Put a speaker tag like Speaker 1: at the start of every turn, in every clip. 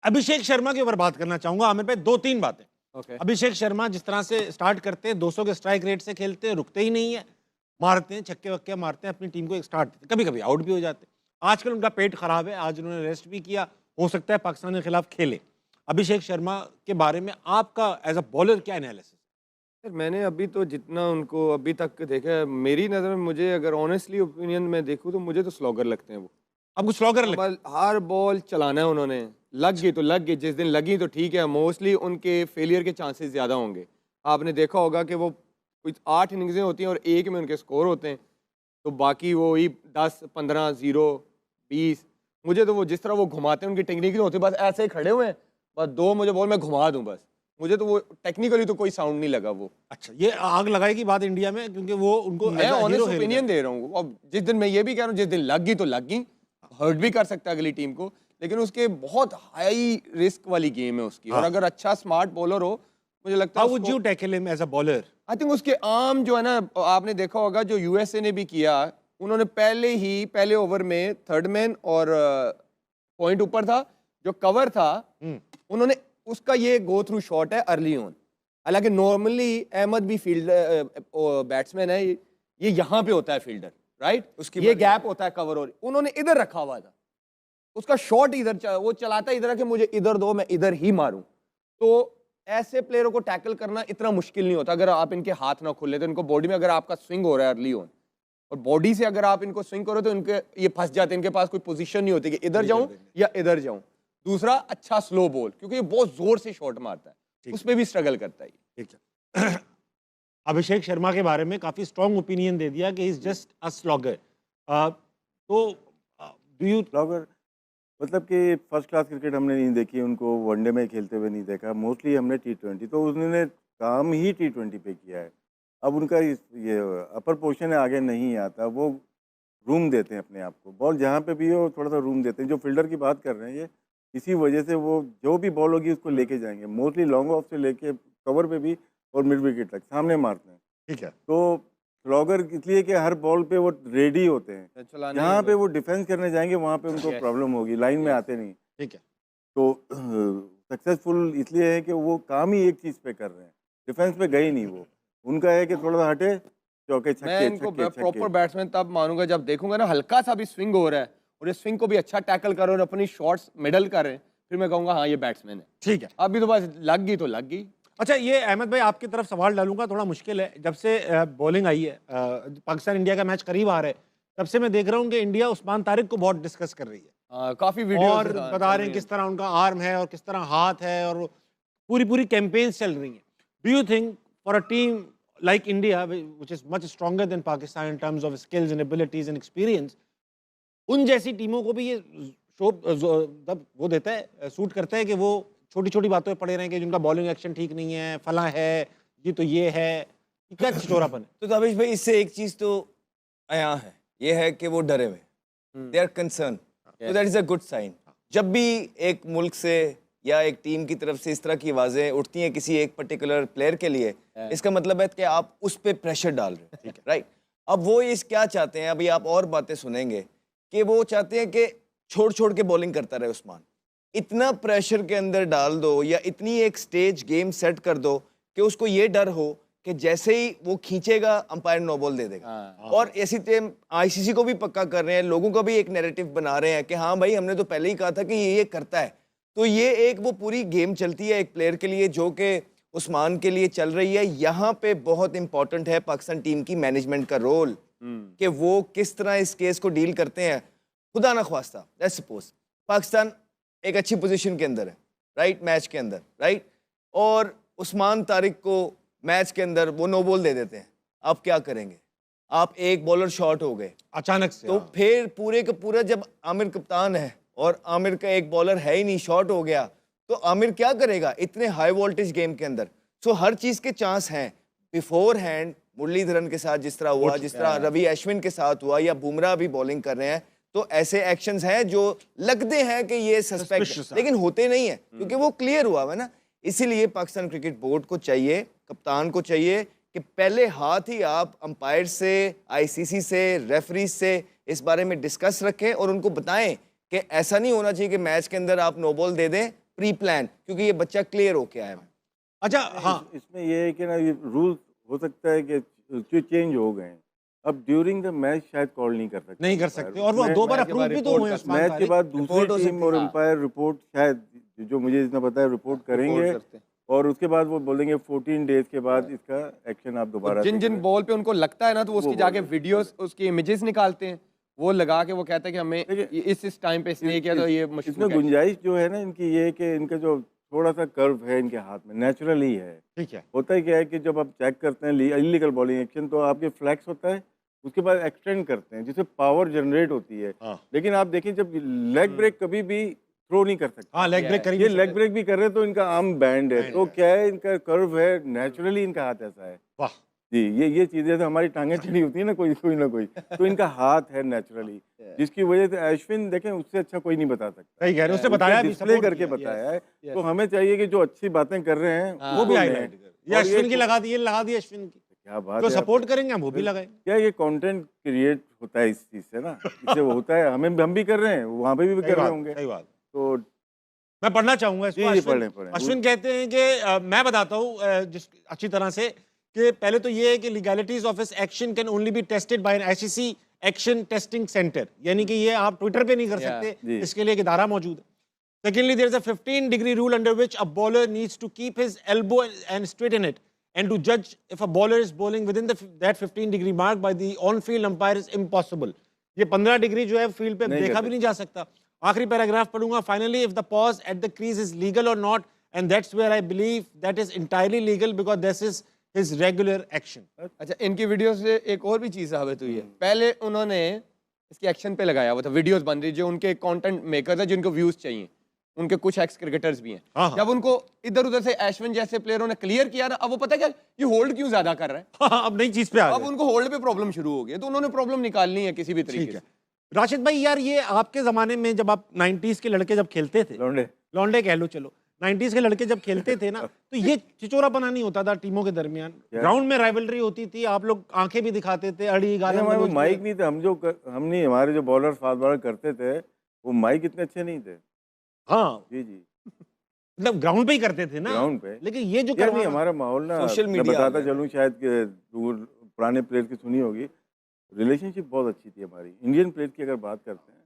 Speaker 1: अभिषेक शर्मा के ऊपर बात करना चाहूंगा आमिर भाई, दो तीन बातें। अभिषेक शर्मा जिस तरह से स्टार्ट करते हैं, 200 के स्ट्राइक रेट से खेलते हैं, रुकते ही नहीं है, मारते हैं छक्के वक्के मारते हैं, अपनी टीम को एक स्टार्ट, कभी कभी आउट भी हो जाते हैं। आजकल उनका पेट खराब है, आज उन्होंने रेस्ट भी किया, हो सकता है पाकिस्तान के खिलाफ खेले। अभिषेक शर्मा के बारे में आपका एज अ बॉलर क्या एनालिसिस?
Speaker 2: सर मैंने अभी तो जितना उनको अभी तक देखा है, मेरी नज़र में मुझे अगर ऑनेस्टली ओपिनियन में देखूँ तो मुझे तो स्लॉगर लगते हैं वो।
Speaker 1: अब कुछ स्लॉगर लग
Speaker 2: हर बॉल चलाना है उन्होंने, लग गई तो लग गई, जिस दिन लगी तो ठीक है, मोस्टली उनके फेलियर के चांसेस ज़्यादा होंगे। आपने देखा होगा कि वो कुछ 8 इनिंग्सें होती हैं और एक में उनके स्कोर होते हैं, तो बाकी वो ही 10, 15, 0, 20। मुझे तो वो जिस तरह वो घुमाते हैं, उनकी टेक्निक नहीं होती, बस ऐसे ही खड़े हुए हैं, बस दो मुझे बॉल मैं घुमा दूँ बस। मुझे तो वो टेक्निकली तो कोई साउंड नहीं लगा वो।
Speaker 1: अच्छा, ये आग लगाएगी बात इंडिया में, क्योंकि वो उनको
Speaker 2: मैं ऑनेस्ट ओपिनियन दे रहा हूँ। अब जिस दिन मैं ये भी कह रहा हूँ, जिस दिन लग गई तो लग गई, हर्ट भी कर सकता है अगली टीम को, लेकिन उसके बहुत हाई रिस्क वाली गेम है उसकी। और अगर अच्छा स्मार्ट बॉलर हो, मुझे लगता है
Speaker 1: would you tackle him as a bowler?
Speaker 2: I think उसके आर्म जो है ना, आपने देखा होगा जो यूएसए ने भी किया, उन्होंने पहले ओवर में थर्ड मैन और पॉइंट ऊपर था, जो कवर था उन्होंने उसका ये गो थ्रू शॉट है अर्ली ऑन। हालांकि नॉर्मली अहमद भी फील्ड बैट्समैन है, ये यहाँ पे होता है फील्डर, राइट, उसकी ये गैप होता है कवर, और उन्होंने इधर रखा हुआ था, उसका शॉट इधर वो चलाता इधर है कि मुझे इधर दो, मैं इधर ही मारूं। तो ऐसे प्लेयरों को टैकल करना इतना मुश्किल नहीं होता अगर आप इनके हाथ ना खोले तो। इनको बॉडी में अगर आपका स्विंग हो रहा है अर्ली ऑन, और बॉडी से अगर आप इनको स्विंग करो तो इनके ये फंस जाते हैं, इनके पास कोई पोजीशन नहीं होती कि इधर जाऊं या इधर जाऊं। दूसरा, अच्छा स्लो बॉल, क्योंकि ये बहुत जोर से शॉट मारता है, उस पर भी स्ट्रगल करता है।
Speaker 1: ठीक है। अभिषेक शर्मा के बारे में काफी स्ट्रॉन्ग ओपिनियन दे दिया कि इज जस्ट अ स्लॉगर। तो डू यू
Speaker 3: स्लॉगर मतलब कि फर्स्ट क्लास क्रिकेट हमने नहीं देखी, उनको वनडे में खेलते हुए नहीं देखा, मोस्टली हमने T20, तो उन्होंने काम ही T20 पे किया है। अब उनका ये अपर पोर्शन है, आगे नहीं आता, वो रूम देते हैं अपने आप को, बॉल जहाँ पे भी हो थोड़ा सा रूम देते हैं। जो फील्डर की बात कर रहे हैं, ये इसी वजह से वो जो भी बॉल होगी उसको लेके जाएंगे, मोस्टली लॉन्ग ऑफ से लेके कवर पे भी और मिड विकेट तक सामने मारते हैं।
Speaker 1: ठीक है।
Speaker 3: तो स्लॉगर इसलिए कि हर बॉल पे वो रेडी होते हैं, जहाँ पे वो डिफेंस करने जाएंगे वहाँ पे उनको प्रॉब्लम होगी, लाइन में आते नहीं।
Speaker 1: ठीक है।
Speaker 3: तो सक्सेसफुल इसलिए है कि वो काम ही एक चीज़ पे कर रहे हैं, डिफेंस पे गए नहीं वो। उनका है कि थोड़ा सा हटे, चौके
Speaker 2: मैं
Speaker 3: छक्के
Speaker 2: इनको
Speaker 3: छक्के
Speaker 2: प्रॉपर
Speaker 3: छक्के।
Speaker 2: बैट्समैन तब मानूंगा जब देखूंगा ना हल्का सा भी स्विंग हो रहा है और ये स्विंग को भी अच्छा टैकल कर रहे हैं और अपनी शॉट्स मिडल कर रहे हैं, फिर मैं कहूंगा हाँ ये बैट्समैन है।
Speaker 1: ठीक है।
Speaker 2: अभी तो बस लग गई तो लग गई।
Speaker 1: अच्छा, ये अहमद भाई आपकी तरफ सवाल डालूंगा, थोड़ा मुश्किल है। जब से बॉलिंग आई है, पाकिस्तान इंडिया का मैच करीब आ रहा है, तब से मैं देख रहा हूँ कि इंडिया उस्मान तारिक को बहुत डिस्कस कर रही है,
Speaker 2: काफी वीडियो
Speaker 1: और बता रहे हैं किस तरह उनका आर्म है और किस तरह हाथ है, और पूरी कैंपेन्स चल रही हैं। Do you think for a team like India, which is much stronger than Pakistan in terms of skills and abilities and experience, उन जैसी टीमों को भी ये वो देता है, सूट करता है कि वो छोटी छोटी बातों पे पड़े रहें कि जिनका बॉलिंग एक्शन ठीक नहीं है, फला है, ये है, क्या छिचोरापन है?
Speaker 4: तो तबिश भाई, इससे एक चीज तो आया है, ये है कि वो डरे हुए, दे आर कंसर्न, तो that is a good sign. जब भी एक मुल्क से या एक टीम की तरफ से इस तरह की आवाज़ें उठती हैं किसी एक पर्टिकुलर प्लेयर के लिए, इसका मतलब है कि आप उस पर प्रेशर डाल रहे हैं, राइट। अब वो इस क्या चाहते हैं, अभी आप और बातें सुनेंगे कि वो चाहते हैं कि छोड़ छोड़ के बॉलिंग करता रहे उस्मान। इतना प्रेशर के अंदर डाल दो या इतनी एक स्टेज गेम सेट कर दो कि उसको ये डर हो कि जैसे ही वो खींचेगा अंपायर नो बॉल दे देगा। और इसी टाइम आईसीसी को भी पक्का कर रहे हैं, लोगों का भी एक नैरेटिव बना रहे हैं कि हाँ भाई हमने तो पहले ही कहा था कि ये करता है। तो ये एक वो पूरी गेम चलती है एक प्लेयर के लिए जो कि उस्मान के लिए चल रही है। यहाँ पे बहुत इंपॉर्टेंट है पाकिस्तान टीम की मैनेजमेंट का रोल, कि वो किस तरह इस केस को डील करते हैं। खुदा ना ख्वास्ता, लेट्स सपोज पाकिस्तान एक अच्छी पोजीशन के अंदर है, राइट, मैच के अंदर, राइट, और उस्मान तारिक को मैच के अंदर वो नो बॉल दे देते हैं, आप क्या करेंगे? आप एक बॉलर शॉर्ट हो गए
Speaker 1: अचानक से,
Speaker 4: तो फिर पूरे का पूरा, जब आमिर कप्तान है और आमिर का एक बॉलर है ही नहीं, शॉर्ट हो गया, तो आमिर क्या करेगा इतने हाई वोल्टेज गेम के अंदर? सो हर चीज के चांस हैं बिफोर हैंड। मुरलीधरन के साथ जिस तरह हुआ, जिस तरह रवि अश्विन के साथ हुआ, या बुमराह भी बॉलिंग कर रहे हैं, तो ऐसे एक्शंस हैं जो लगते हैं कि ये सस्पेक्ट, लेकिन होते नहीं है क्योंकि वो क्लियर हुआ है ना। इसीलिए पाकिस्तान क्रिकेट बोर्ड को चाहिए, कप्तान को चाहिए कि पहले हाथ ही आप अंपायर से, आईसीसी से, रेफरी से इस बारे में डिस्कस रखें और उनको बताएं कि ऐसा नहीं होना चाहिए कि मैच के अंदर आप नो बॉल दे दें, प्री प्लान, क्योंकि ये बच्चा क्लियर होके आया है।
Speaker 1: अच्छा हाँ
Speaker 3: इसमें ये है कि ना ये रूल हो सकता है कि जो चेंज हो गए हैं, अब ड्यूरिंग द मैच शायद कॉल नहीं कर सकते
Speaker 1: नहीं कर सकते, और वो
Speaker 3: मैं-
Speaker 1: 2 बार
Speaker 2: मैच के
Speaker 1: अप्रूव
Speaker 2: बाद
Speaker 1: भी तो
Speaker 2: रिपोर्ट
Speaker 1: हुए
Speaker 2: कर-
Speaker 1: उस्मान
Speaker 3: मैच के
Speaker 1: तारिक।
Speaker 3: बाद
Speaker 4: रिपोर्ट
Speaker 3: दूसरी
Speaker 4: हो
Speaker 3: टीम
Speaker 4: सकती
Speaker 3: और
Speaker 4: है।
Speaker 3: एम्पायर रिपोर्ट शायद जो मुझे इतना पता है रिपोर्ट करेंगे,
Speaker 2: करते हैं।
Speaker 3: और उसके बाद वो बोलेंगे 14 डेज के बाद इसका एक्शन आप दोबारा
Speaker 2: जिन जिन
Speaker 3: देखें।
Speaker 2: बॉल पे उनको लगता है ना, तो वो उसकी
Speaker 3: वो
Speaker 2: जाके
Speaker 3: बोल
Speaker 2: वीडियोस, उसकी इमेजेस निकालते हैं, वो लगा के वो कहता है कि हमें
Speaker 3: देखिए,
Speaker 2: इस टाइम पे इसने ये किया, तो ये
Speaker 3: इसमें
Speaker 2: मशकूक है।
Speaker 3: गुंजाइश जो है ना इनकी, ये है कि इनका जो थोड़ा सा कर्व है इनके हाथ में नेचुरल ही है।
Speaker 1: ठीक है।
Speaker 3: होता ही क्या है कि जब आप चेक करते हैं इलीगल बॉलिंग एक्शन, तो आपके फ्लैक्स होता है, उसके बाद एक्सटेंड करते हैं जिससे पावर जनरेट होती है।
Speaker 1: हाँ
Speaker 3: लेकिन आप देखें जब लेग ब्रेक कभी भी थ्रो नहीं कर सकते,
Speaker 1: हाँ लेग ब्रेक
Speaker 2: ये
Speaker 1: करी
Speaker 3: ये लेग ब्रेक भी कर रहे हैं तो इनका आर्म बैंड है, तो क्या है इनका कर्व है, नेचुरली इनका हाथ ऐसा है।
Speaker 1: वाह
Speaker 3: जी, ये चीजें तो हमारी टांगें चढ़ी होती है ना कोई ना कोई, तो इनका हाथ है नेचुरली, जिसकी वजह से अश्विन देखें उससे अच्छा कोई नहीं बता सकता।
Speaker 1: सही कह रहे हैं, उसने बताया भी,
Speaker 3: डिस्प्ले
Speaker 1: support
Speaker 3: करके
Speaker 1: किया।
Speaker 3: बताया है, तो हमें चाहिए कि जो अच्छी बातें कर रहे हैं
Speaker 2: हाँ।
Speaker 1: वो भी
Speaker 3: उसको
Speaker 1: हाईलाइट
Speaker 3: लें।
Speaker 1: कर, ये
Speaker 3: और
Speaker 1: अश्विन की
Speaker 3: ये-
Speaker 1: लगा दी अश्विन की,
Speaker 3: क्या बात
Speaker 1: जो
Speaker 3: है,
Speaker 1: सपोर्ट करेंगे हम वो भी लगाएंगे।
Speaker 3: क्या ये कंटेंट क्रिएट होता है इस चीज से ना, इससे वो होता है, हम भी कर रहे हैं, वहाँ पे भी
Speaker 1: सही
Speaker 3: कर रहे
Speaker 1: बात,
Speaker 3: होंगे,
Speaker 1: सही बात।
Speaker 3: तो
Speaker 1: मैं पढ़ना चाहूंगा इसको।
Speaker 3: जी,
Speaker 1: अश्विन
Speaker 3: पढ़ें।
Speaker 1: अश्विन कहते हैं कि मैं बताता हूँ जिस अच्छी तरह से, कि पहले तो ये है कि legalities of his action can only be tested by an ICC action testing centre, यानी कि ये आप ट्विटर पे नहीं कर सकते,
Speaker 3: जी।
Speaker 1: इसके लिए एक इदारा मौजूद है। Secondly, there is a 15-degree rule under which a bowler needs to keep his elbow and straighten it, and to judge if a bowler is bowling within that 15-degree mark by the on-field umpire is impossible. ये 15 degree जो है field पे
Speaker 3: नहीं
Speaker 1: देखा
Speaker 3: कर
Speaker 1: भी नहीं जा सकता। आखिरी पैराग्राफ पढ़ूंगा। Finally if the pause at the crease is legal और not, and that's where I believe that is entirely legal because this is his regular action.
Speaker 2: अच्छा, इनकी वीडियो से एक और भी चीज़ साबित हुई है। पहले उन्होंने इसके एक्शन पे लगाया हुआ था, वीडियोस बन रही, जो उनके कंटेंट मेकर्स हैं, जिनको व्यूज चाहिए, उनके कुछ एक्स क्रिकेटर्स भी हैं।
Speaker 1: हाँ, हाँ।
Speaker 2: जब उनको इधर उधर से अश्विन जैसे प्लेयरों ने क्लियर किया ना, अब वो पता है क्या, ये होल्ड क्यों ज्यादा कर रहा है,
Speaker 1: अब नई चीज पे आ
Speaker 2: अब
Speaker 1: गए।
Speaker 2: उनको होल्ड पे प्रॉब्लम शुरू हो गई है, तो उन्होंने प्रॉब्लम निकालनी है किसी भी
Speaker 1: ठीक
Speaker 2: तरीके
Speaker 1: है।
Speaker 2: से।
Speaker 1: राशिद भाई यार, ये आपके जमाने में जब आप 90s के लड़के जब खेलते थे,
Speaker 3: लौंडे
Speaker 1: लौंडे कह लो, चलो 90s के लड़के जब खेलते थे ना, तो ये चिचोरापना नहीं होता था टीमों के दरमियान, ग्राउंड में राइवलरी होती थी, आप लोग आंखें भी दिखाते थे, अड़ी गाली
Speaker 3: हमारे
Speaker 1: गलौज
Speaker 3: माइक
Speaker 1: भी।
Speaker 3: नहीं थे, हम नहीं, हमारे जो बॉलर फास्ट बॉलर करते थे वो माइक इतने अच्छे नहीं थे।
Speaker 1: हाँ,
Speaker 3: जी
Speaker 1: मतलब ग्राउंड पे ही करते थे ना,
Speaker 3: ग्राउंड पे।
Speaker 1: लेकिन ये जो
Speaker 3: यार नहीं,
Speaker 1: करवाना-
Speaker 3: हमारा माहौल ना,
Speaker 4: सोशल
Speaker 3: मैं
Speaker 4: मीडिया आ
Speaker 3: बताता
Speaker 4: गया।
Speaker 3: चलूँ, शायद कि पुराने प्लेयर की सुनी होगी, रिलेशनशिप बहुत अच्छी थी हमारी। इंडियन प्लेयर की अगर बात करते हैं,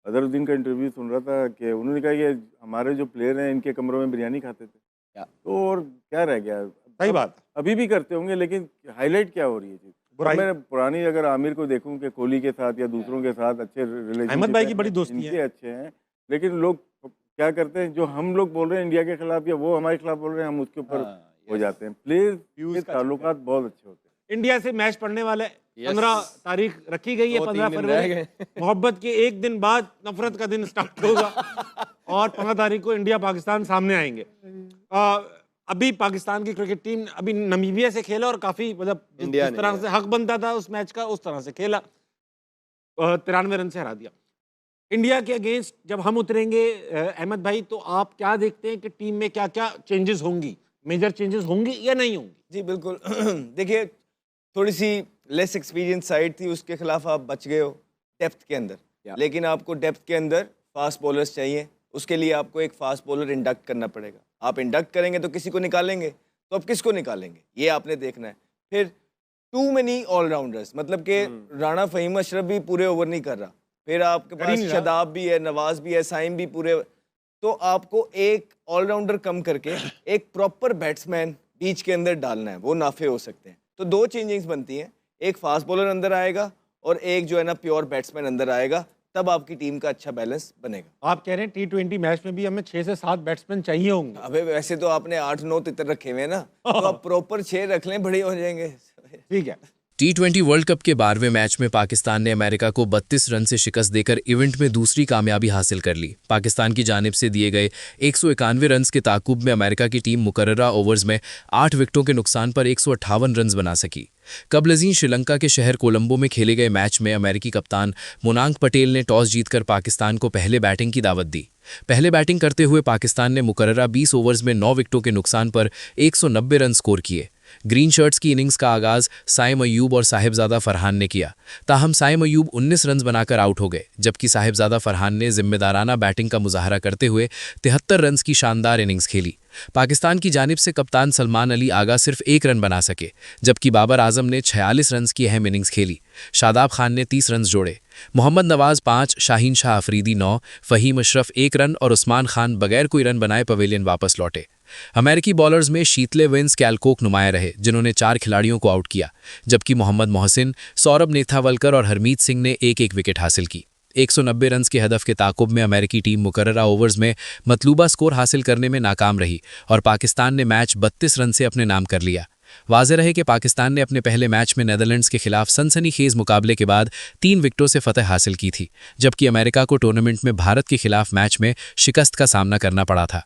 Speaker 3: अजहरुद्दीन का इंटरव्यू सुन रहा था कि उन्होंने कहा कि हमारे जो प्लेयर हैं इनके कमरों में बिरयानी खाते थे, तो और क्या रह गया।
Speaker 1: सही बात।
Speaker 3: अभी भी करते होंगे, लेकिन हाईलाइट क्या हो रही है चीज।
Speaker 1: बुराई।
Speaker 3: मैं पुरानी अगर आमिर को देखूं कि कोहली के साथ या दूसरों के साथ अच्छे रिलेशन,
Speaker 1: अहमद भाई की बड़ी दोस्ती है।
Speaker 3: इनके अच्छे हैं, लेकिन लोग क्या करते हैं, जो हम लोग बोल रहे हैं इंडिया के खिलाफ या वो हमारे खिलाफ बोल रहे हैं, हम उसके ऊपर हो जाते हैं। प्लेयर
Speaker 2: Views
Speaker 3: के
Speaker 2: का
Speaker 3: ताल्लुकात बहुत अच्छे होते हैं।
Speaker 1: इंडिया से मैच पढ़ने वाले 15 तारीख रखी गई है,
Speaker 2: 2-3
Speaker 1: 15
Speaker 2: दिन रह
Speaker 1: फरवरी।
Speaker 2: गए।
Speaker 1: मोहब्बत के एक दिन बाद नफरत का दिन स्टार्ट होगा और 15 तारीख को इंडिया पाकिस्तान सामने आएंगे। अभी पाकिस्तान की क्रिकेट टीम अभी नमीबिया से खेला और काफी मतलब
Speaker 2: इंडिया
Speaker 1: जिस तरह
Speaker 2: ने,
Speaker 1: से हक बनता था उस मैच का, उस तरह से खेला, 93 रन से हरा दिया। इंडिया के अगेंस्ट जब हम उतरेंगे अहमद भाई, तो आप क्या देखते हैं कि टीम में क्या क्या चेंजेस होंगी, मेजर चेंजेस होंगी या नहीं होंगी?
Speaker 4: जी बिल्कुल। देखिए, थोड़ी सी लेस एक्सपीरियंस साइड थी, उसके खिलाफ आप बच गए हो डेप्थ के अंदर, लेकिन आपको डेप्थ के अंदर फास्ट बॉलर्स चाहिए। उसके लिए आपको एक फास्ट बॉलर इंडक्ट करना पड़ेगा। आप इंडक्ट करेंगे तो किसी को निकालेंगे, तो अब किसको निकालेंगे ये आपने देखना है। फिर टू मेनी ऑलराउंडर्स, मतलब कि राणा फ़हीम अशरफ भी पूरे ओवर नहीं कर रहा, फिर आपके
Speaker 1: कर ही
Speaker 4: पास
Speaker 1: नहीं रहा।
Speaker 4: शदाब भी है, नवाज भी है, साइम भी पूरे, तो आपको एक ऑलराउंडर कम करके एक प्रॉपर बैट्समैन बीच के अंदर डालना है, वो नाफे हो सकते हैं। तो दो चेंजिंग्स बनती हैं, एक फास्ट बॉलर अंदर आएगा और एक जो है ना प्योर बैट्समैन अंदर आएगा, तब आपकी टीम का अच्छा बैलेंस बनेगा।
Speaker 1: आप कह रहे हैं T20 मैच में भी हमें 6 से 7 बैट्समैन चाहिए होंगे।
Speaker 4: अबे वैसे तो आपने 8-9 तितर रखे हुए हैं ना, तो आप प्रॉपर 6 रख लें, बड़े हो जाएंगे।
Speaker 1: ठीक है।
Speaker 5: T20 वर्ल्ड कप के 12वें मैच में पाकिस्तान ने अमेरिका को 32 रन से शिकस्त देकर इवेंट में दूसरी कामयाबी हासिल कर ली। पाकिस्तान की जानिब से दिए गए 191 रन्स के ताकुब में अमेरिका की टीम मुकर्ररा ओवर्स में 8 विकेटों के नुकसान पर 158 रन्स बना सकी। कबलजीन श्रीलंका के शहर कोलंबो में खेले गए मैच में अमेरिकी कप्तान मोनांक पटेल ने टॉस जीतकर पाकिस्तान को पहले बैटिंग की दावत दी। पहले बैटिंग करते हुए पाकिस्तान ने मुकर्ररा 20 ओवर्स में 9 विकेटों के नुकसान पर 190 रन स्कोर किए। ग्रीन शर्ट्स की इनिंग्स का आगाज साइम अयूब और साहिबजादा फरहान ने किया। ताहम साइम अयूब 19 रन बनाकर आउट हो गए, जबकि साहिबजादा फरहान ने जिम्मेदाराना बैटिंग का मुजाहरा करते हुए 73 रन की शानदार इनिंग्स खेली। पाकिस्तान की जानिब से कप्तान सलमान अली आगा सिर्फ 1 रन बना सके, जबकि बाबर आजम ने 46 रन की अहम इनिंग्स खेली। शादाब खान ने 30 रन जोड़े। मोहम्मद नवाज 5, शाहीन शाह अफरीदी 9, फ़हीम अशरफ 1 रन और उस्मान खान बगैर कोई रन बनाए पवेलियन वापस लौटे। अमेरिकी बॉलर्स में शीतले विंस कैलकोक नुमाया रहे, जिन्होंने 4 खिलाड़ियों को आउट किया, जबकि मोहम्मद मोहसिन, सौरभ नेथावलकर और हरमीत सिंह ने एक एक विकेट हासिल की। 190 रन के हदफ के ताकुब में अमेरिकी टीम मुकर्ररा ओवर्स में मतलूबा स्कोर हासिल करने में नाकाम रही और पाकिस्तान ने मैच 32 रन से अपने नाम कर लिया। वाज़ेह रहे कि पाकिस्तान ने अपने पहले मैच में नेदरलैंड्स के खिलाफ सनसनीखेज मुकाबले के बाद 3 विकेटों से फतह हासिल की थी, जबकि अमेरिका को टूर्नामेंट में भारत के खिलाफ मैच में शिकस्त का सामना करना पड़ा था।